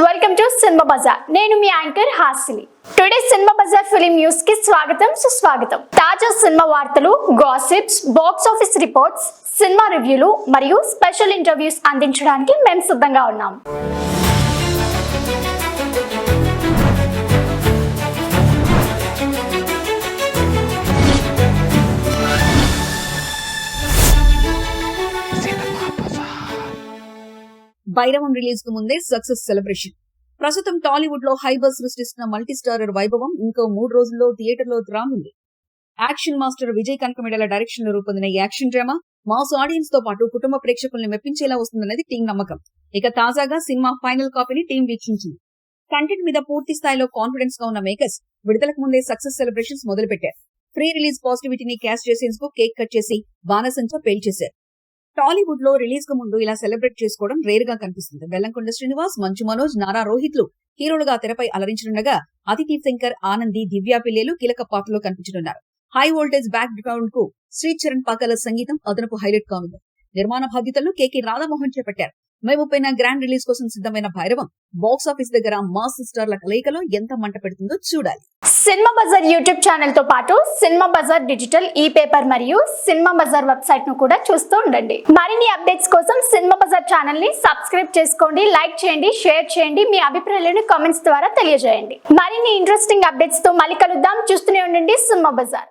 Welcome to cinema Bazaar. నేను మీ anchor Hasini. Today cinema Bazaar film news కి స్వాగతం సుస్వాగతం. తాజా సినిమా వార్తలు, gossips, box office reports, cinema రివ్యూలు మరియు స్పెషల్ ఇంటర్వ్యూస్ అందించడానికి మేము సిద్ధంగా ఉన్నాం. బైరవం రిలీజ్ కు ముందే సక్సెస్ సెలబ్రేషన్. ప్రస్తుతం టాలీవుడ్ లో హైబర్ సృష్టిస్తున్న మల్టీ స్టారర్ వైభవం ఇంకో 3 రోజుల్లో థియేటర్లో రానుంది. Action master Vijay Kanakamedala direction లో రూపొందిన ఈ యాక్షన్ డ్రామా మాస్ ఆడియన్స్ తో పాటు కుటుంబ ప్రేక్షకుల్ని మెప్పించేలా వస్తుందనేది టీం నమ్మకం. ఇక తాజాగా సినిమా ఫైనల్ కాపీని టీం వీక్షించింది. కంటెంట్ మీద పూర్తి స్థాయిలో కాన్ఫిడెన్స్ గా ఉన్న మేకర్స్ విడుదలకు ముందే సక్సెస్ సెలబ్రేషన్స్ మొదలుపెట్టారు. ప్రీ రిలీజ్ పాజిటివిటీని క్యాష్ చేసేందుకు కేక్ కట్ చేసి బాణసంచా పేల్చేశారు. టాలీవుడ్ లో రిలీజ్ కు ముందు ఇలా సెలబ్రేట్ చేసుకోవడం రేర్ గా కనిపిస్తుంది. బెల్లంకొండ శ్రీనివాస్, మంచు మనోజ్, నారా రోహిత్లు హీరోలుగా తెరపై అలరించనుండగా అతిథి శంకర్, ఆనంది, దివ్యా పిల్లేలు కీలక పాత్రలో కనిపించనున్నారు. హై వోల్టేజ్ బ్యాక్ గ్రౌండ్ కు శ్రీచరణ్ పాకాల సంగీతం అదనపు హైలైట్ కానుంది. నిర్మాణ బాధ్యతలను కేకే రాధామోహన్ చేపట్టారు. మే 30న గ్రాండ్ రిలీజ్ కోసం సిద్ధమైన భైరవం బాక్స్ ఆఫీస్ దగ్గర మాస్ స్టార్ల కలయికలో ఎంత మంట పెడుతుందో చూడాలి. సినిమా బజార్ యూట్యూబ్ ఛానల్ తో పాటు సినిమా బజార్ డిజిటల్ ఈ పేపర్ మరియు సినిమా బజార్ వెబ్సైట్ ను కూడా చూస్తూ ఉండండి. మరిన్ని అప్డేట్స్ కోసం సినిమా బజార్ ఛానల్ ని సబ్స్క్రైబ్ చేసుకోండి, లైక్ చేయండి, షేర్ చేయండి, మీ అభిప్రాయాలను కామెంట్స్ ద్వారా తెలియజేయండి. మరిన్ని ఇంట్రెస్టింగ్ అప్డేట్స్ తో మళ్ళీ కలుద్దాం. చూస్తూనే ఉండండి సినిమా బజార్.